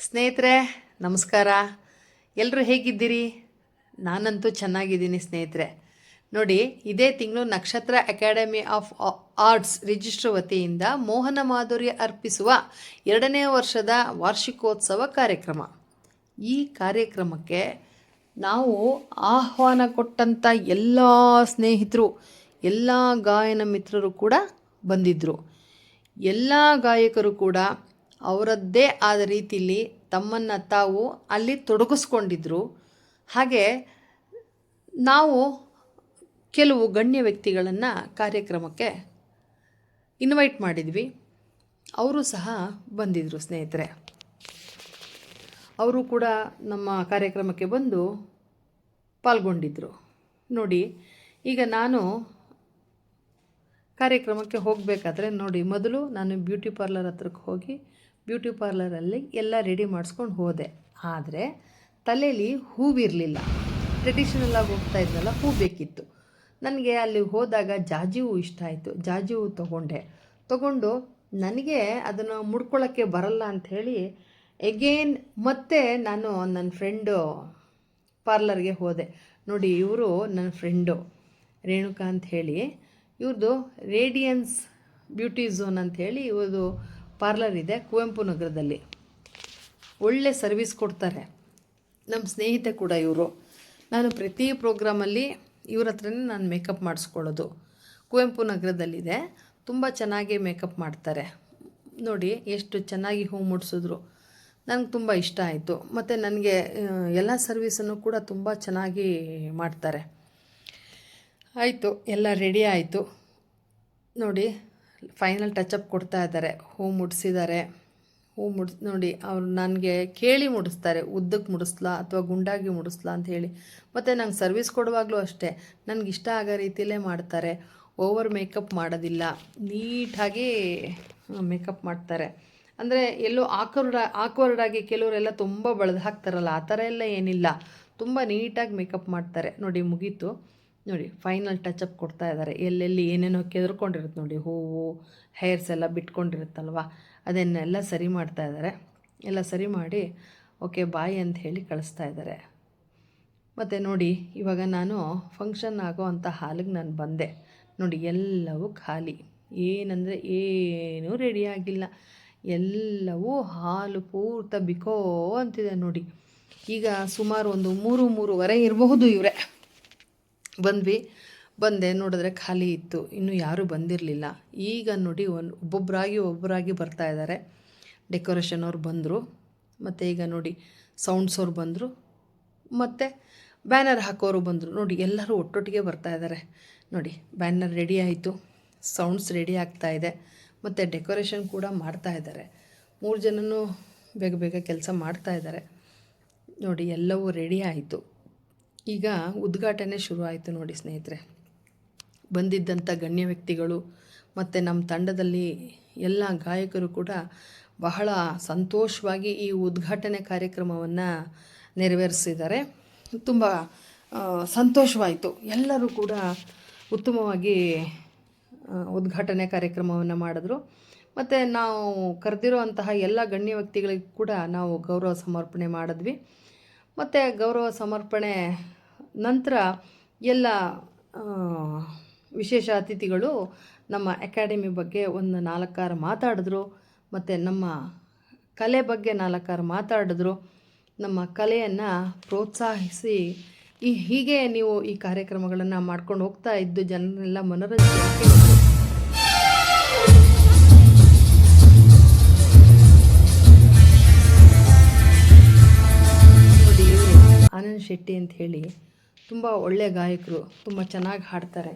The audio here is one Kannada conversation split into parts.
ಸ್ನೇಹಿತರೆ ನಮಸ್ಕಾರ. ಎಲ್ಲರೂ ಹೇಗಿದ್ದೀರಿ? ನಾನಂತೂ ಚೆನ್ನಾಗಿದ್ದೀನಿ ಸ್ನೇಹಿತರೆ. ನೋಡಿ, ಇದೇ ತಿಂಗಳು ನಕ್ಷತ್ರ ಅಕಾಡೆಮಿ ಆಫ್ ಆರ್ಟ್ಸ್ ರಿಜಿಸ್ಟ್ರ್ ವತಿಯಿಂದ ಮೋಹನ ಮಾಧುರ್ಯ ಅರ್ಪಿಸುವ 2ನೇ ವರ್ಷದ ವಾರ್ಷಿಕೋತ್ಸವ ಕಾರ್ಯಕ್ರಮ. ಈ ಕಾರ್ಯಕ್ರಮಕ್ಕೆ ನಾವು ಆಹ್ವಾನ ಕೊಟ್ಟಂಥ ಎಲ್ಲ ಸ್ನೇಹಿತರು, ಎಲ್ಲ ಗಾಯನ ಮಿತ್ರರು ಕೂಡ ಬಂದಿದ್ದರು. ಎಲ್ಲ ಗಾಯಕರು ಕೂಡ ಅವರದ್ದೇ ಆದ ರೀತಿಯಲ್ಲಿ ತಮ್ಮನ್ನು ತಾವು ಅಲ್ಲಿ ತೊಡಗಿಸ್ಕೊಂಡಿದ್ರು. ಹಾಗೆ ನಾವು ಕೆಲವು ಗಣ್ಯ ವ್ಯಕ್ತಿಗಳನ್ನು ಕಾರ್ಯಕ್ರಮಕ್ಕೆ ಇನ್ವೈಟ್ ಮಾಡಿದ್ವಿ. ಅವರು ಸಹ ಬಂದಿದ್ದರು ಸ್ನೇಹಿತರೆ. ಅವರು ಕೂಡ ನಮ್ಮ ಕಾರ್ಯಕ್ರಮಕ್ಕೆ ಬಂದು ಪಾಲ್ಗೊಂಡಿದ್ದರು. ನೋಡಿ, ಈಗ ನಾನು ಕಾರ್ಯಕ್ರಮಕ್ಕೆ ಹೋಗಬೇಕಾದ್ರೆ ನೋಡಿ, ಮೊದಲು ನಾನು ಬ್ಯೂಟಿ ಪಾರ್ಲರ್ ಹತ್ರಕ್ಕೆ ಹೋಗಿ ಬ್ಯೂಟಿ ಪಾರ್ಲರಲ್ಲಿ ಎಲ್ಲ ರೆಡಿ ಮಾಡಿಸ್ಕೊಂಡು ಹೋದೆ. ಆದರೆ ತಲೆಯಲ್ಲಿ ಹೂವಿರಲಿಲ್ಲ. ಟ್ರೆಡಿಷನಲ್ ಆಗಿ ಹೋಗ್ತಾ ಇದ್ನಲ್ಲ, ಹೂ ಬೇಕಿತ್ತು ನನಗೆ. ಅಲ್ಲಿ ಹೋದಾಗ ಜಾಜಿ ಹೂ ಇಷ್ಟ ಆಯಿತು. ಜಾಜಿ ಹೂ ತೊಗೊಂಡು ನನಗೆ ಅದನ್ನು ಮುಡ್ಕೊಳ್ಳೋಕ್ಕೆ ಬರಲ್ಲ ಅಂಥೇಳಿ ಎಗೇನ್ ಮತ್ತೆ ನಾನು ನನ್ನ ಫ್ರೆಂಡು ಪಾರ್ಲರ್ಗೆ ಹೋದೆ. ನೋಡಿ, ಇವರು ನನ್ನ ಫ್ರೆಂಡು ರೇಣುಕಾ ಅಂಥೇಳಿ. ಇವ್ರದ್ದು ರೇಡಿಯನ್ಸ್ ಬ್ಯೂಟಿ ಝೋನ್ ಅಂಥೇಳಿ ಇವ್ರದ್ದು ಪಾರ್ಲರ್ ಇದೆ ಕುವೆಂಪು ನಗರದಲ್ಲಿ. ಒಳ್ಳೆ ಸರ್ವಿಸ್ ಕೊಡ್ತಾರೆ. ನಮ್ಮ ಸ್ನೇಹಿತೆ ಕೂಡ ಇವರು. ನಾನು ಪ್ರತಿ ಪ್ರೋಗ್ರಾಮಲ್ಲಿ ಇವ್ರ ಹತ್ರನೇ ನಾನು ಮೇಕಪ್ ಮಾಡಿಸ್ಕೊಳ್ಳೋದು. ಕುವೆಂಪು ನಗರದಲ್ಲಿದೆ. ತುಂಬ ಚೆನ್ನಾಗಿ ಮೇಕಪ್ ಮಾಡ್ತಾರೆ. ನೋಡಿ ಎಷ್ಟು ಚೆನ್ನಾಗಿ ಹೂ ಮುಡಿಸಿದ್ರು. ನನಗೆ ತುಂಬ ಇಷ್ಟ ಆಯಿತು. ಮತ್ತು ನನಗೆ ಎಲ್ಲ ಸರ್ವಿಸನ್ನು ಕೂಡ ತುಂಬ ಚೆನ್ನಾಗಿ ಮಾಡ್ತಾರೆ. ಆಯಿತು, ಎಲ್ಲ ರೆಡಿ ಆಯಿತು. ನೋಡಿ, ಫೈನಲ್ ಟಚಪ್ ಕೊಡ್ತಾ ಇದ್ದಾರೆ. ಹೂ ಮುಡಿಸಿದ್ದಾರೆ. ನೋಡಿ, ಅವ್ರು ನನಗೆ ಕೇಳಿ ಮುಡಿಸ್ತಾರೆ, ಉದ್ದಕ್ಕೆ ಮುಡಿಸ್ಲಾ ಅಥವಾ ಗುಂಡಾಗಿ ಮುಡಿಸ್ಲಾ ಅಂತ ಹೇಳಿ. ಮತ್ತು ನಂಗೆ ಸರ್ವಿಸ್ ಕೊಡುವಾಗಲೂ ಅಷ್ಟೇ ನನಗೆ ಇಷ್ಟ ಆಗೋ ರೀತಿಯಲ್ಲೇ ಮಾಡ್ತಾರೆ. ಓವರ್ ಮೇಕಪ್ ಮಾಡೋದಿಲ್ಲ, ನೀಟಾಗಿ ಮೇಕಪ್ ಮಾಡ್ತಾರೆ. ಅಂದರೆ ಎಲ್ಲೋ ಆಕ್ವರ್ಡಾಗಿ ಕೆಲವರೆಲ್ಲ ತುಂಬ ಬೆಳೆದು ಹಾಕ್ತಾರಲ್ಲ, ಆ ಥರ ಎಲ್ಲ ಏನಿಲ್ಲ. ತುಂಬ ನೀಟಾಗಿ ಮೇಕಪ್ ಮಾಡ್ತಾರೆ. ನೋಡಿ, ಮುಗೀತು. ನೋಡಿ, ಫೈನಲ್ ಟಚಪ್ ಕೊಡ್ತಾ ಇದ್ದಾರೆ. ಎಲ್ಲೆಲ್ಲಿ ಏನೇನೋ ಕೆದರ್ಕೊಂಡಿರುತ್ತೆ ನೋಡಿ, ಹೂವು ಹೇರ್ಸ್ ಎಲ್ಲ ಬಿಟ್ಕೊಂಡಿರುತ್ತಲ್ವ, ಅದನ್ನೆಲ್ಲ ಸರಿ ಮಾಡ್ತಾ ಇದ್ದಾರೆ. ಎಲ್ಲ ಸರಿ ಮಾಡಿ ಓಕೆ ಬಾಯ್ ಅಂತ ಹೇಳಿ ಕಳಿಸ್ತಾ ಇದ್ದಾರೆ. ಮತ್ತು ನೋಡಿ, ಇವಾಗ ನಾನು ಫಂಕ್ಷನ್ ಆಗೋ ಅಂಥ ಹಾಲಿಗೆ ನಾನು ಬಂದೆ. ನೋಡಿ, ಎಲ್ಲವೂ ಖಾಲಿ. ಏನಂದರೆ ಏನೂ ರೆಡಿ ಆಗಿಲ್ಲ. ಎಲ್ಲವೂ ಹಾಲು ಪೂರ್ತಿ ಬಿಕೋ ಅಂತಿದೆ ನೋಡಿ. ಈಗ ಸುಮಾರು ಒಂದು 3-3:30 ಇರಬಹುದು. ಇವರೇ ಬಂದೆ, ನೋಡಿದ್ರೆ ಖಾಲಿ ಇತ್ತು. ಇನ್ನೂ ಯಾರೂ ಬಂದಿರಲಿಲ್ಲ. ಈಗ ನೋಡಿ, ಒಬ್ಬೊಬ್ಬರಾಗಿ ಬರ್ತಾ ಇದ್ದಾರೆ. ಡೆಕೋರೇಷನ್ ಅವ್ರು ಬಂದರು. ಮತ್ತು ಈಗ ನೋಡಿ, ಸೌಂಡ್ಸ್ ಅವ್ರು ಬಂದರು. ಮತ್ತು ಬ್ಯಾನರ್ ಹಾಕೋರು ಬಂದರು. ನೋಡಿ, ಎಲ್ಲರೂ ಒಟ್ಟೊಟ್ಟಿಗೆ ಬರ್ತಾ ಇದ್ದಾರೆ. ನೋಡಿ, ಬ್ಯಾನರ್ ರೆಡಿ ಆಯಿತು, ಸೌಂಡ್ಸ್ ರೆಡಿ ಆಗ್ತಾ ಇದೆ, ಮತ್ತು ಡೆಕೋರೇಷನ್ ಕೂಡ ಮಾಡ್ತಾ ಇದ್ದಾರೆ. 3 ಜನನೂ ಬೇಗ ಕೆಲಸ ಮಾಡ್ತಾ ಇದ್ದಾರೆ. ನೋಡಿ, ಎಲ್ಲವೂ ರೆಡಿ ಆಯಿತು. ಈಗ ಉದ್ಘಾಟನೆ ಶುರು ಆಯಿತು. ನೋಡಿ ಸ್ನೇಹಿತರೆ, ಬಂದಿದ್ದಂಥ ಗಣ್ಯ ವ್ಯಕ್ತಿಗಳು ಮತ್ತು ನಮ್ಮ ತಂಡದಲ್ಲಿ ಎಲ್ಲ ಗಾಯಕರು ಕೂಡ ಬಹಳ ಸಂತೋಷವಾಗಿ ಈ ಉದ್ಘಾಟನೆ ಕಾರ್ಯಕ್ರಮವನ್ನು ನೆರವೇರಿಸಿದ್ದಾರೆ. ತುಂಬ ಸಂತೋಷವಾಯಿತು. ಎಲ್ಲರೂ ಕೂಡ ಉತ್ತಮವಾಗಿ ಉದ್ಘಾಟನೆ ಕಾರ್ಯಕ್ರಮವನ್ನು ಮಾಡಿದ್ರು. ಮತ್ತು ನಾವು ಕರೆದಿರುವಂತಹ ಎಲ್ಲ ಗಣ್ಯ ವ್ಯಕ್ತಿಗಳಿಗೆ ಕೂಡ ನಾವು ಗೌರವ ಸಮರ್ಪಣೆ ಮಾಡಿದ್ವಿ. ಮತ್ತು ಗೌರವ ಸಮರ್ಪಣೆ ನಂತರ ಎಲ್ಲ ವಿಶೇಷ ಅತಿಥಿಗಳು ನಮ್ಮ ಅಕಾಡೆಮಿ ಬಗ್ಗೆ ಒಂದು 4 ಮಾತಾಡಿದ್ರು. ಮತ್ತು ನಮ್ಮ ಕಲೆ ಬಗ್ಗೆ 4 ಮಾತಾಡಿದ್ರು. ನಮ್ಮ ಕಲೆಯನ್ನು ಪ್ರೋತ್ಸಾಹಿಸಿ ಹೀಗೆ ನೀವು ಈ ಕಾರ್ಯಕ್ರಮಗಳನ್ನು ಮಾಡ್ಕೊಂಡು ಹೋಗ್ತಾ ಇದ್ದು ಜನರೆಲ್ಲ ಮನೋರಂಜನೆ. ನೋಡಿ, ಆನಂದ್ ಶೆಟ್ಟಿ ಅಂತ ಹೇಳಿ ತುಂಬ ಒಳ್ಳೆಯ ಗಾಯಕರು, ತುಂಬ ಚೆನ್ನಾಗಿ ಹಾಡ್ತಾರೆ.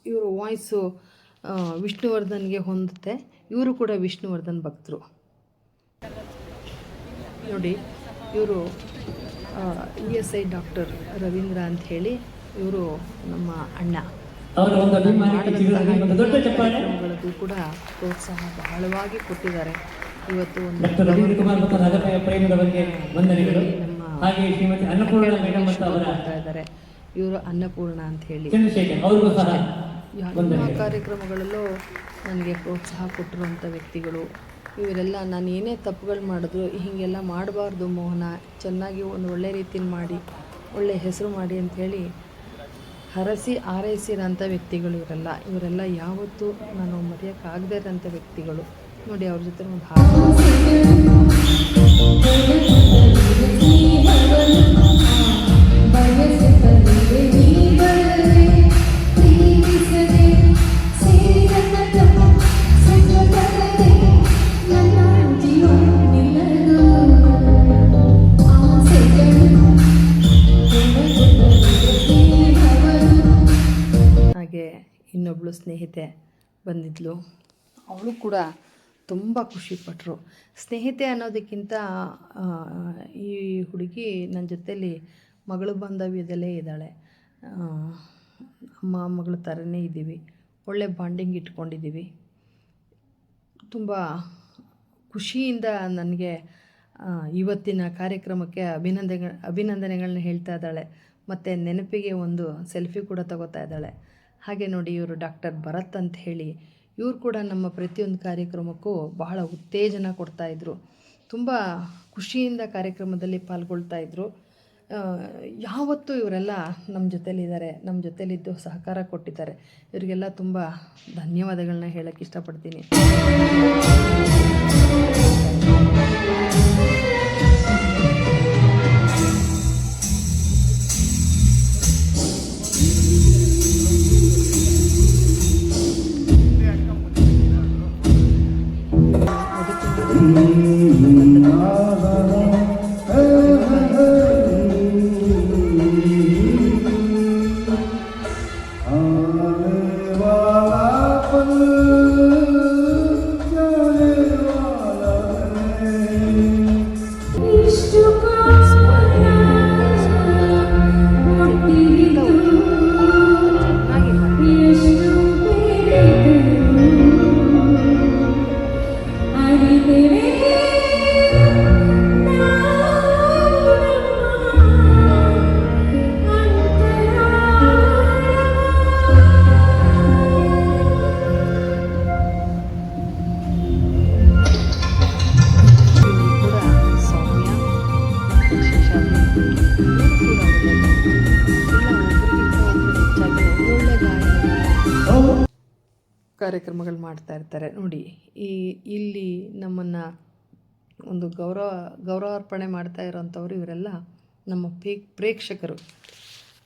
ಇವರು ವಾಯ್ಸು ವಿಷ್ಣುವರ್ಧನ್ಗೆ ಹೊಂದುತ್ತೆ. ಇವರು ಕೂಡ ವಿಷ್ಣುವರ್ಧನ್ ಭಕ್ತರು. ನೋಡಿ, ಇವರು ESI ಡಾಕ್ಟರ್ ರವೀಂದ್ರ ಅಂತ ಹೇಳಿ ಇವರು ನಮ್ಮ ಅಣ್ಣ. ಕಾರ್ಯಕ್ರಮಗಳದ್ದು ಕೂಡ ಪ್ರೋತ್ಸಾಹ ಬಹಳವಾಗಿ ಕೊಟ್ಟಿದ್ದಾರೆ. ಇವತ್ತು ಇದ್ದಾರೆ. ಇವರು ಅನ್ನಪೂರ್ಣ ಅಂತ ಹೇಳಿ ಎಲ್ಲ ಕಾರ್ಯಕ್ರಮಗಳಲ್ಲೂ ನನಗೆ ಪ್ರೋತ್ಸಾಹ ಕೊಟ್ಟಿರುವಂಥ ವ್ಯಕ್ತಿಗಳು. ಇವರೆಲ್ಲ ನಾನು ಏನೇ ತಪ್ಪುಗಳು ಮಾಡಿದ್ರು ಹೀಗೆಲ್ಲ ಮಾಡಬಾರ್ದು ಮೋಹನ, ಚೆನ್ನಾಗಿ ಒಂದು ಒಳ್ಳೆ ರೀತಿಲಿ ಮಾಡಿ ಒಳ್ಳೆ ಹೆಸರು ಮಾಡಿ ಅಂಥೇಳಿ ಹರಸಿ ಆರೈಸಿರೋಂಥ ವ್ಯಕ್ತಿಗಳು ಇವರೆಲ್ಲ ಯಾವತ್ತೂ ನಾನು ಮರೆಯೋಕ್ಕಾಗದೇ ಇರೋಂಥ ವ್ಯಕ್ತಿಗಳು. ನೋಡಿ ಅವ್ರ ಜೊತೆ ಒಂದು ಹಾಡು ಹಾಗೆ ಇನ್ನೊಬ್ಬಳು ಸ್ನೇಹಿತೆ ಬಂದಿದ್ಲು. ಅವಳು ಕೂಡ ತುಂಬ ಖುಷಿಪಟ್ಟರು. ಸ್ನೇಹಿತೆ ಅನ್ನೋದಕ್ಕಿಂತ ಈ ಹುಡುಗಿ ನನ್ನ ಜೊತೇಲಿ ಮಗಳು ಬಾಂಧವ್ಯದಲ್ಲೇ ಇದ್ದಾಳೆ. ಅಮ್ಮ ಮಗಳ ಥರನೇ ಇದ್ದೀವಿ, ಒಳ್ಳೆ ಬಾಂಡಿಂಗ್ ಇಟ್ಕೊಂಡಿದ್ದೀವಿ. ತುಂಬ ಖುಷಿಯಿಂದ ನನಗೆ ಇವತ್ತಿನ ಕಾರ್ಯಕ್ರಮಕ್ಕೆ ಅಭಿನಂದನೆಗಳನ್ನ ಹೇಳ್ತಾ ಇದ್ದಾಳೆ. ಮತ್ತು ನೆನಪಿಗೆ ಒಂದು ಸೆಲ್ಫಿ ಕೂಡ ತಗೋತಾ ಇದ್ದಾಳೆ. ಹಾಗೆ ನೋಡಿ ಇವರು ಡಾಕ್ಟರ್ ಭರತ್ ಅಂತ ಹೇಳಿ, ಇವರು ಕೂಡ ನಮ್ಮ ಪ್ರತಿಯೊಂದು ಕಾರ್ಯಕ್ರಮಕ್ಕೂ ಬಹಳ ಉತ್ತೇಜನ ಕೊಡ್ತಾಯಿದ್ರು. ತುಂಬ ಖುಷಿಯಿಂದ ಕಾರ್ಯಕ್ರಮದಲ್ಲಿ ಪಾಲ್ಗೊಳ್ತಾಯಿದ್ರು. ಯಾವತ್ತೂ ಇವರೆಲ್ಲ ನಮ್ಮ ಜೊತೇಲಿದ್ದಾರೆ, ನಮ್ಮ ಜೊತೇಲಿದ್ದು ಸಹಕಾರ ಕೊಟ್ಟಿದ್ದಾರೆ. ಇವರಿಗೆಲ್ಲ ತುಂಬ ಧನ್ಯವಾದಗಳನ್ನ ಹೇಳೋಕ್ಕೆ ಇಷ್ಟಪಡ್ತೀನಿ. ಕಾರ್ಯಕ್ರಮಗಳು ಮಾಡ್ತಾ ಇರ್ತಾರೆ. ನೋಡಿ ಇಲ್ಲಿ ನಮ್ಮನ್ನು ಒಂದು ಗೌರವಾರ್ಪಣೆ ಮಾಡ್ತಾ ಇರೋಂಥವ್ರು ಇವರೆಲ್ಲ ನಮ್ಮ ಪ್ರೇಕ್ಷಕರು.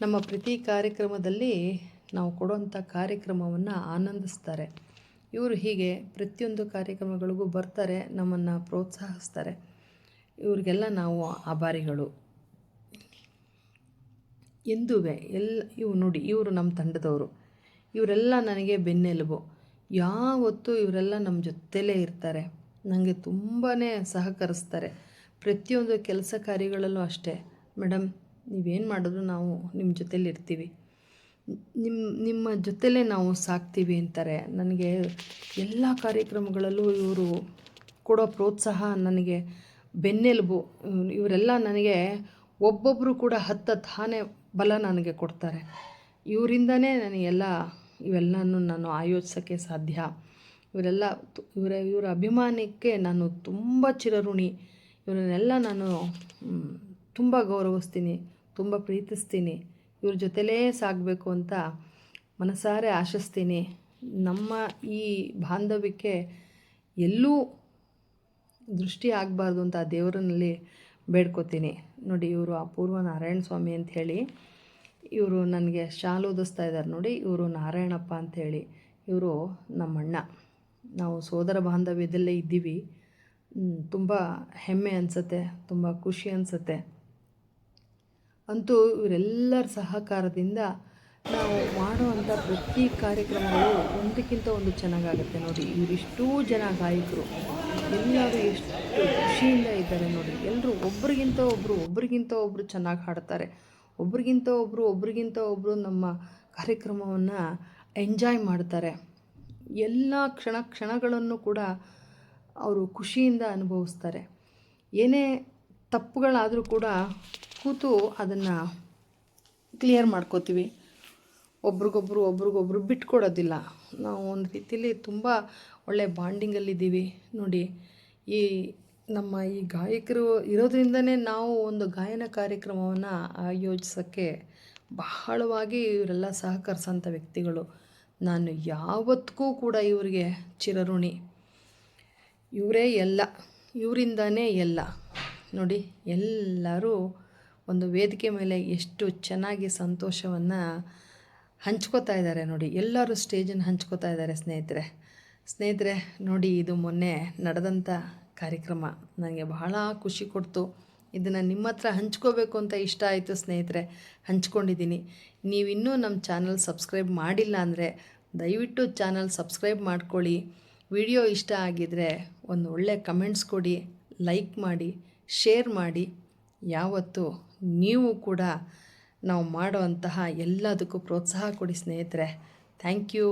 ನಮ್ಮ ಪ್ರತಿ ಕಾರ್ಯಕ್ರಮದಲ್ಲಿ ನಾವು ಕೊಡುವಂಥ ಕಾರ್ಯಕ್ರಮವನ್ನು ಆನಂದಿಸ್ತಾರೆ. ಇವರು ಹೀಗೆ ಪ್ರತಿಯೊಂದು ಕಾರ್ಯಕ್ರಮಗಳಿಗೂ ಬರ್ತಾರೆ, ನಮ್ಮನ್ನು ಪ್ರೋತ್ಸಾಹಿಸ್ತಾರೆ. ಇವ್ರಿಗೆಲ್ಲ ನಾವು ಆಭಾರಿಗಳು. ಎಂದೂ ಇವು ನೋಡಿ, ಇವರು ನಮ್ಮ ತಂಡದವರು. ಇವರೆಲ್ಲ ನನಗೆ ಬೆನ್ನೆಲುಬು. ಯಾವತ್ತೂ ಇವರೆಲ್ಲ ನಮ್ಮ ಜೊತೆಲೇ ಇರ್ತಾರೆ, ನನಗೆ ತುಂಬಾ ಸಹಕರಿಸ್ತಾರೆ. ಪ್ರತಿಯೊಂದು ಕೆಲಸ ಕಾರ್ಯಗಳಲ್ಲೂ ಅಷ್ಟೇ, ಮೇಡಮ್ ನೀವೇನು ಮಾಡಿದ್ರು ನಾವು ನಿಮ್ಮ ಜೊತೇಲಿ ಇರ್ತೀವಿ, ನಿಮ್ಮ ಜೊತೆಲೇ ನಾವು ಸಾಕ್ತೀವಿ ಅಂತಾರೆ. ನನಗೆ ಎಲ್ಲ ಕಾರ್ಯಕ್ರಮಗಳಲ್ಲೂ ಇವರು ಕೊಡೋ ಪ್ರೋತ್ಸಾಹ ನನಗೆ ಬೆನ್ನೆಲುಬು. ಇವರೆಲ್ಲ ನನಗೆ ಒಬ್ಬೊಬ್ಬರು ಕೂಡ 10 ಆನೆ ಬಲ ನನಗೆ ಕೊಡ್ತಾರೆ. ಇವರಿಂದನೇ ನನಗೆಲ್ಲ ಇವೆಲ್ಲನೂ ನಾನು ಆಯೋಜಿಸೋಕ್ಕೆ ಸಾಧ್ಯ. ಇವರ ಅಭಿಮಾನಕ್ಕೆ ನಾನು ತುಂಬ ಚಿರಋಣಿ. ಇವರನ್ನೆಲ್ಲ ನಾನು ತುಂಬ ಗೌರವಿಸ್ತೀನಿ, ತುಂಬ ಪ್ರೀತಿಸ್ತೀನಿ. ಇವ್ರ ಜೊತೆಲೇ ಸಾಗಬೇಕು ಅಂತ ಮನಸಾರೆ ಆಶಿಸ್ತೀನಿ. ನಮ್ಮ ಈ ಬಾಂಧವ್ಯಕ್ಕೆ ಎಲ್ಲೂ ದೃಷ್ಟಿ ಆಗಬಾರ್ದು ಅಂತ ಆ ದೇವರಲ್ಲಿ ಬೇಡ್ಕೋತೀನಿ. ನೋಡಿ ಇವರು ಅಪೂರ್ವ ನಾರಾಯಣ ಸ್ವಾಮಿ ಅಂತ ಹೇಳಿ ಇವರು ನನಗೆ ಶಾಲು ಓದಿಸ್ತಾ ಇದ್ದಾರೆ. ನೋಡಿ ಇವರು ನಾರಾಯಣಪ್ಪ ಅಂಥೇಳಿ, ಇವರು ನಮ್ಮಣ್ಣ. ನಾವು ಸೋದರ ಬಾಂಧವ್ಯದಲ್ಲೇ ಇದ್ದೀವಿ. ತುಂಬ ಹೆಮ್ಮೆ ಅನಿಸುತ್ತೆ, ತುಂಬ ಖುಷಿ ಅನಿಸುತ್ತೆ. ಅಂತೂ ಇವರೆಲ್ಲರ ಸಹಕಾರದಿಂದ ನಾವು ಮಾಡುವಂಥ ಪ್ರತಿ ಕಾರ್ಯಕ್ರಮಗಳು ಒಂದಕ್ಕಿಂತ ಒಂದು ಚೆನ್ನಾಗಾಗುತ್ತೆ. ನೋಡಿ ಇವರಿಷ್ಟೂ ಜನ ಗಾಯಕರು ಎಲ್ಲರೂ ಎಷ್ಟು ಖುಷಿಯಿಂದ ಇದ್ದಾರೆ. ನೋಡಿ ಎಲ್ಲರೂ ಒಬ್ರಿಗಿಂತ ಒಬ್ಬರು ಚೆನ್ನಾಗಿ ಹಾಡ್ತಾರೆ. ಒಬ್ರಿಗಿಂತ ಒಬ್ಬರು ನಮ್ಮ ಕಾರ್ಯಕ್ರಮವನ್ನು ಎಂಜಾಯ್ ಮಾಡ್ತಾರೆ. ಎಲ್ಲ ಕ್ಷಣಗಳನ್ನು ಕೂಡ ಅವರು ಖುಷಿಯಿಂದ ಅನುಭವಿಸ್ತಾರೆ. ಏನೇ ತಪ್ಪುಗಳಾದರೂ ಕೂಡ ಕೂತು ಅದನ್ನು ಕ್ಲಿಯರ್ ಮಾಡ್ಕೋತೀವಿ. ಒಬ್ರಿಗೊಬ್ರು ಬಿಟ್ಕೊಡೋದಿಲ್ಲ. ನಾವು ಒಂದು ರೀತಿಯಲ್ಲಿ ತುಂಬ ಒಳ್ಳೆಯ ಬಾಂಡಿಂಗಲ್ಲಿದ್ದೀವಿ. ನೋಡಿ ಈ ನಮ್ಮ ಈ ಗಾಯಕರು ಇರೋದ್ರಿಂದನೇ ನಾವು ಒಂದು ಗಾಯನ ಕಾರ್ಯಕ್ರಮವನ್ನು ಆಯೋಜಿಸೋಕ್ಕೆ ಬಹಳವಾಗಿ ಇವರೆಲ್ಲ ಸಹಕರಿಸೋಂಥ ವ್ಯಕ್ತಿಗಳು. ನಾನು ಯಾವತ್ತಿಗೂ ಕೂಡ ಇವರಿಗೆ ಚಿರಋಣಿ. ಇವರೇ ಎಲ್ಲ, ಇವರಿಂದನೇ ಎಲ್ಲ. ನೋಡಿ, ಎಲ್ಲರೂ ಒಂದು ವೇದಿಕೆ ಮೇಲೆ ಎಷ್ಟು ಚೆನ್ನಾಗಿ ಸಂತೋಷವನ್ನು ಹಂಚ್ಕೋತಾ ಇದ್ದಾರೆ. ನೋಡಿ, ಎಲ್ಲರೂ ಸ್ಟೇಜನ್ನು ಹಂಚ್ಕೋತಾ ಇದ್ದಾರೆ ಸ್ನೇಹಿತರೆ. ನೋಡಿ, ಇದು ಮೊನ್ನೆ ನಡೆದಂಥ ಕಾರ್ಯಕ್ರಮ ನನಗೆ ಬಹಳ ಖುಷಿ ಕೊಡ್ತು. ಇದನ್ನು ನಿಮ್ಮ ಹತ್ರ ಹಂಚ್ಕೋಬೇಕು ಅಂತ ಇಷ್ಟ ಆಯಿತು ಸ್ನೇಹಿತರೆ, ಹಂಚ್ಕೊಂಡಿದ್ದೀನಿ. ನೀವಿನ್ನೂ ನಮ್ಮ ಚಾನಲ್ ಸಬ್ಸ್ಕ್ರೈಬ್ ಮಾಡಿಲ್ಲ ಅಂದರೆ ದಯವಿಟ್ಟು ಚಾನಲ್ ಸಬ್ಸ್ಕ್ರೈಬ್ ಮಾಡ್ಕೊಳ್ಳಿ. ವಿಡಿಯೋ ಇಷ್ಟ ಆಗಿದರೆ ಒಂದು ಒಳ್ಳೆ ಕಮೆಂಟ್ಸ್ ಕೊಡಿ, ಲೈಕ್ ಮಾಡಿ, ಶೇರ್ ಮಾಡಿ. ಯಾವತ್ತೂ ನೀವು ಕೂಡ ನಾವು ಮಾಡೋವಂತಹ ಎಲ್ಲದಕ್ಕೂ ಪ್ರೋತ್ಸಾಹ ಕೊಡಿ ಸ್ನೇಹಿತರೆ. Thank you.